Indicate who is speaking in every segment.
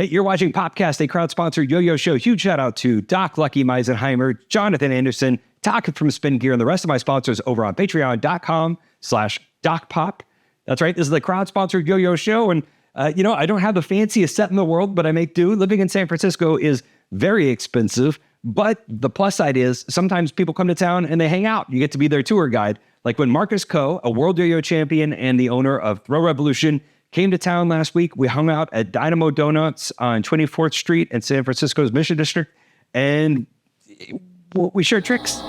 Speaker 1: You're watching PopCast, a crowd-sponsored yo-yo show. Huge shout-out to Doc Lucky Meisenheimer, Jonathan Anderson, Taka from Spin Gear, and the rest of my sponsors over on patreon.com/DocPop. That's right. This is the crowd-sponsored yo-yo show. And, I don't have the fanciest set in the world, but I make do. Living in San Francisco is very expensive. But the plus side is sometimes people come to town and they hang out. You get to be their tour guide. Like when Marcus Koh, a world yo-yo champion and the owner of ThrowRevolution, came to town last week. We hung out at Dynamo Donuts on 24th Street in San Francisco's Mission District. And we shared tricks.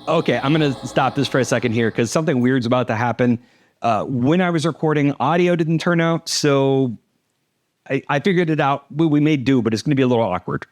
Speaker 1: Okay, I'm going to stop this for a second here because something weird's about to happen. When I was recording, audio didn't turn out, so I figured it out. We made do, but it's going to be a little awkward.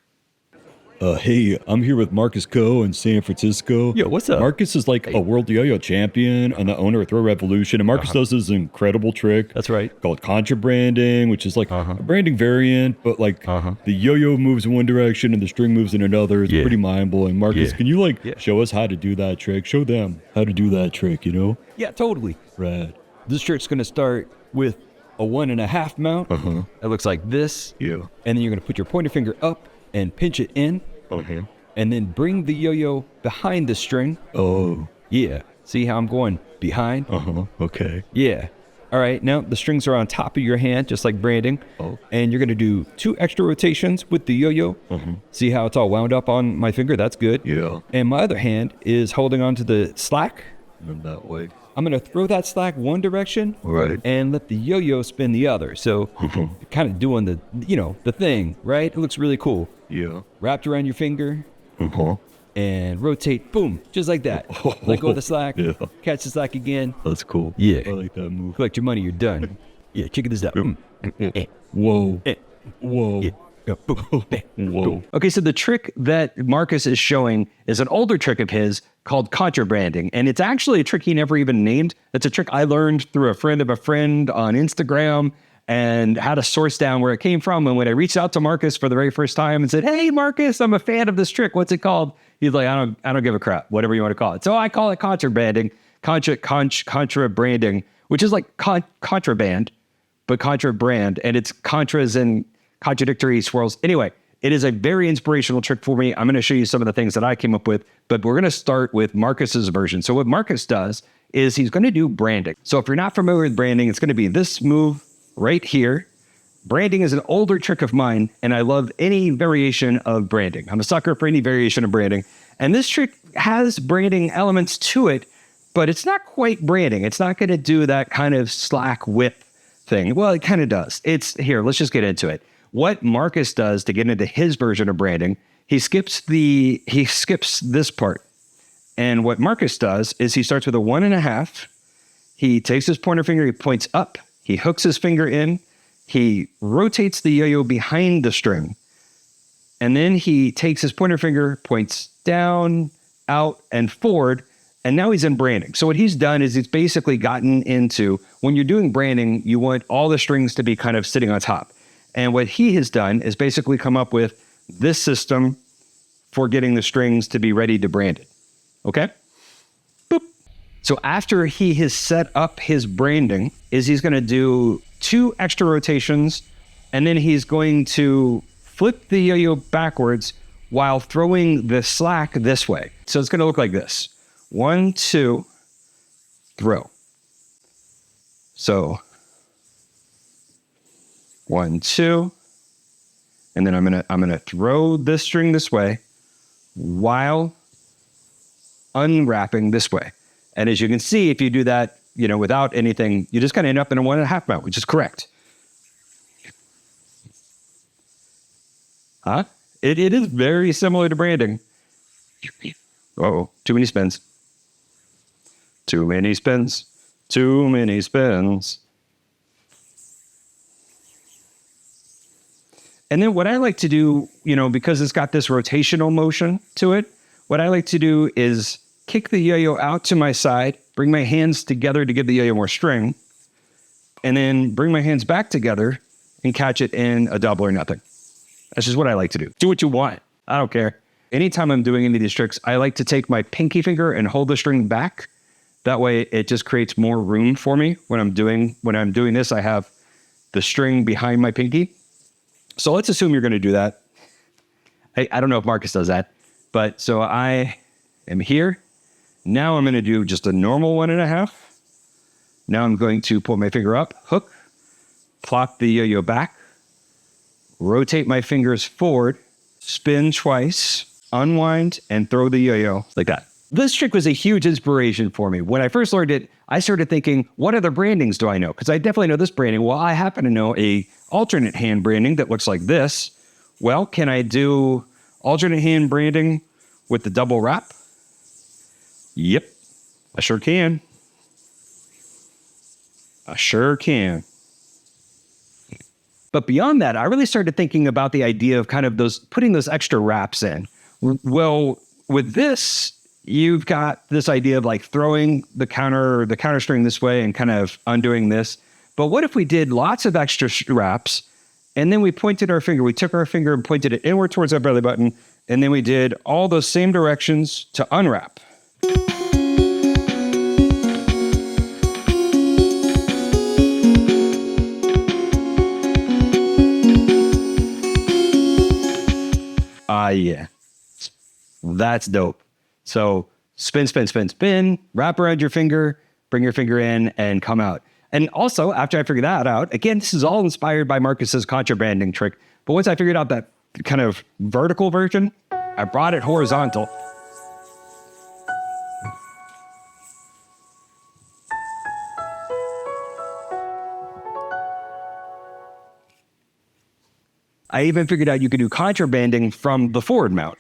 Speaker 2: Hey, I'm here with Marcus Koh in San Francisco.
Speaker 3: Yo, what's up?
Speaker 2: Marcus is like a world yo-yo champion and the owner of ThrowRevolution. And Marcus does this incredible trick.
Speaker 3: That's right.
Speaker 2: Called Contra-Branding, which is like a branding variant, but like the yo-yo moves in one direction and the string moves in another. It's pretty mind-blowing. Marcus, can you show us how to do that trick? Show them how to do that trick, you know?
Speaker 3: Yeah, totally.
Speaker 2: Rad.
Speaker 3: This trick's going to start with a 1.5 mount. It looks like this.
Speaker 2: Yeah.
Speaker 3: And then you're going to put your pointer finger up and pinch it in. And then bring the yo-yo behind the string.
Speaker 2: Oh.
Speaker 3: Yeah. See how I'm going behind?
Speaker 2: Okay.
Speaker 3: Yeah. All right. Now the strings are on top of your hand, just like branding.
Speaker 2: Oh.
Speaker 3: And you're going to do 2 extra rotations with the yo-yo. See how it's all wound up on my finger? That's good.
Speaker 2: Yeah.
Speaker 3: And my other hand is holding on to the slack.
Speaker 2: And that way.
Speaker 3: I'm going to throw that slack one direction.
Speaker 2: Right.
Speaker 3: And let the yo-yo spin the other. So you're kind of doing the, the thing, right? It looks really cool.
Speaker 2: Yeah.
Speaker 3: Wrapped around your finger. And rotate, boom, just like that. Let go of the slack, catch the slack again.
Speaker 2: That's cool.
Speaker 3: Yeah.
Speaker 2: I like that move.
Speaker 3: Collect your money, you're done. Yeah, check this out.
Speaker 2: Whoa. Whoa.
Speaker 3: Yeah.
Speaker 2: Whoa.
Speaker 1: Okay, so the trick that Marcus is showing is an older trick of his called Contra-Branding. And it's actually a trick he never even named. It's a trick I learned through a friend of a friend on Instagram and had to source down where it came from. And when I reached out to Marcus for the very first time and said, "Hey, Marcus, I'm a fan of this trick. What's it called?" He's like, I don't give a crap, whatever you want to call it. So I call it Contra-Branding, Contra-Branding, which is like contraband, but Contra-Brand. And it's contras and contradictory swirls. Anyway, it is a very inspirational trick for me. I'm going to show you some of the things that I came up with, but we're going to start with Marcus's version. So what Marcus does is he's going to do branding. So if you're not familiar with branding, it's going to be this move right here. Branding is an older trick of mine, and I love any variation of branding. I'm a sucker for any variation of branding. And this trick has branding elements to it, but it's not quite branding. It's not going to do that kind of slack whip thing. Well, it kind of does. It's here. Let's just get into it. What Marcus does to get into his version of branding, he skips this part. And what Marcus does is he starts with a 1.5. He takes his pointer finger, he points up, he hooks his finger in, he rotates the yo-yo behind the string. And then he takes his pointer finger, points down, out, and forward. And now he's in branding. So what he's done is he's basically gotten into, when you're doing branding, you want all the strings to be kind of sitting on top. And what he has done is basically come up with this system for getting the strings to be ready to brand it. Okay? Boop. So after he has set up his branding, he's going to do 2 extra rotations, and then he's going to flip the yo-yo backwards while throwing the slack this way. So it's going to look like this. 1, 2, throw. So 1, 2, and then I'm gonna throw this string this way while unwrapping this way. And as you can see, if you do that, without anything, you just kind of end up in a 1.5 mount, which is correct. Huh? It is very similar to branding. Uh-oh, too many spins. Too many spins. Too many spins. And then what I like to do, because it's got this rotational motion to it, what I like to do is kick the yo-yo out to my side, bring my hands together to give the yo-yo more string, and then bring my hands back together and catch it in a double or nothing. That's just what I like to do. Do what you want. I don't care. Anytime I'm doing any of these tricks, I like to take my pinky finger and hold the string back. That way it just creates more room for me. When I'm doing this, I have the string behind my pinky. So let's assume you're going to do that. I don't know if Marcus does that, but so I am here. Now I'm going to do just a normal 1.5. Now I'm going to pull my finger up, hook, plop the yo-yo back, rotate my fingers forward, spin twice, unwind, and throw the yo-yo like that. This trick was a huge inspiration for me. When I first learned it, I started thinking, what other brandings do I know? Because I definitely know this branding. Well, I happen to know a alternate hand branding that looks like this. Well, can I do alternate hand branding with the double wrap? Yep, I sure can. I sure can. But beyond that, I really started thinking about the idea of kind of putting those extra wraps in. Well, with this, you've got this idea of like throwing the counter string this way and kind of undoing this. But what if we did lots of extra wraps and then we took our finger and pointed it inward towards our belly button, and then we did all those same directions to unwrap. Yeah. That's dope. So spin, spin, spin, spin, wrap around your finger, bring your finger in and come out. And also, after I figured that out, again, this is all inspired by Marcus's Contra-Branding trick. But once I figured out that kind of vertical version, I brought it horizontal. I even figured out you could do Contra-Branding from the forward mount.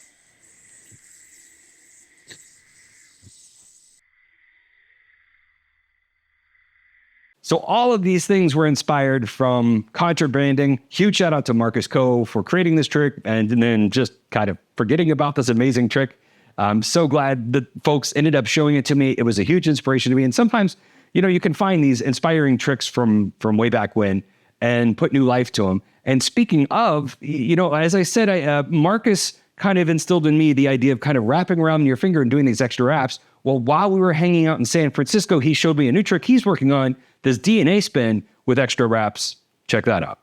Speaker 1: So all of these things were inspired from Contra-Branding. Huge shout out to Marcus Koh for creating this trick and then just kind of forgetting about this amazing trick. I'm so glad that folks ended up showing it to me. It was a huge inspiration to me. And sometimes, you can find these inspiring tricks from way back when and put new life to them. And speaking of, as I said, Marcus kind of instilled in me the idea of kind of wrapping around your finger and doing these extra wraps. Well, while we were hanging out in San Francisco, he showed me a new trick he's working on, this DNA spin with extra wraps. Check that out.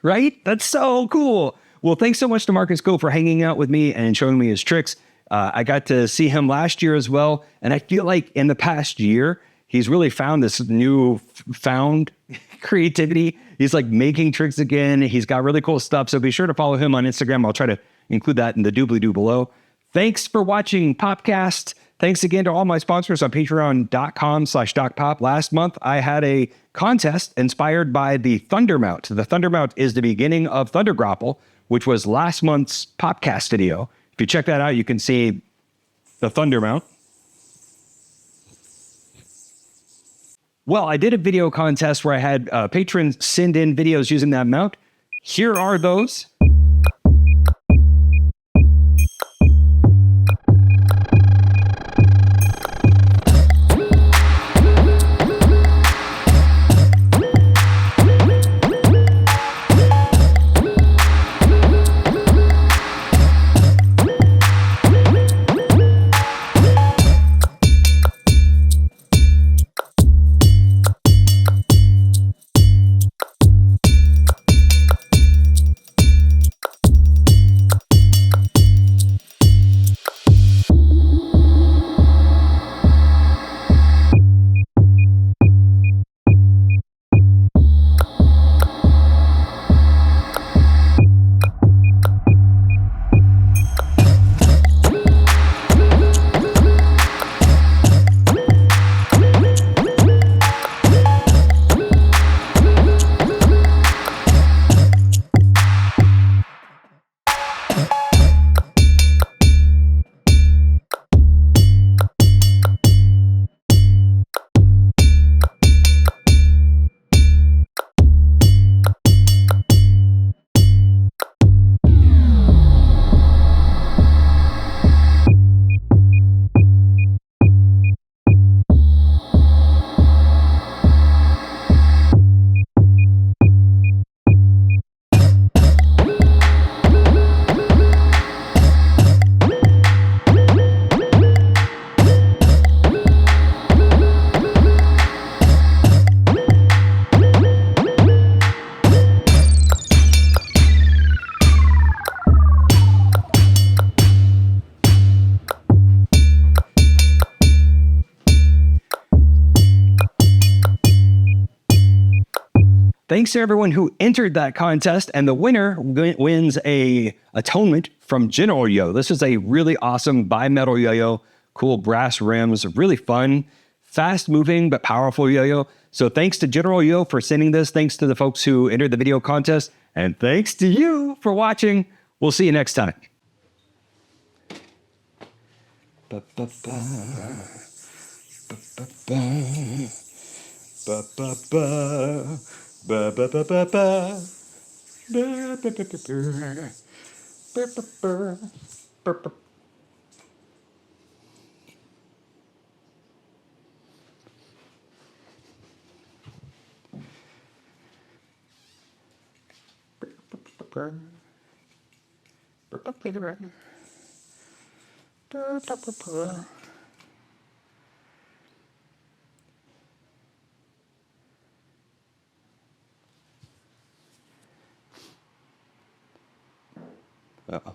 Speaker 1: Right? That's so cool. Well, thanks so much to Marcus Koh for hanging out with me and showing me his tricks. I got to see him last year as well. And I feel like in the past year, He's really found this found creativity. He's like making tricks again. He's got really cool stuff. So be sure to follow him on Instagram. I'll try to include that in the doobly-doo below. Thanks for watching PopCast. Thanks again to all my sponsors on patreon.com/DocPop. Last month, I had a contest inspired by the Thunder Mount. The Thunder Mount is the beginning of Thunder Grapple, which was last month's PopCast video. If you check that out, you can see the Thunder Mount. Well, I did a video contest where I had patrons send in videos using that mount. Here are those. Thanks to everyone who entered that contest, and the winner wins a atonement from General Yo. This is a really awesome bimetal yo-yo, cool brass rims, really fun, fast-moving but powerful yo-yo. So thanks to General Yo for sending this. Thanks to the folks who entered the video contest, and thanks to you for watching. We'll see you next time. Uh-oh.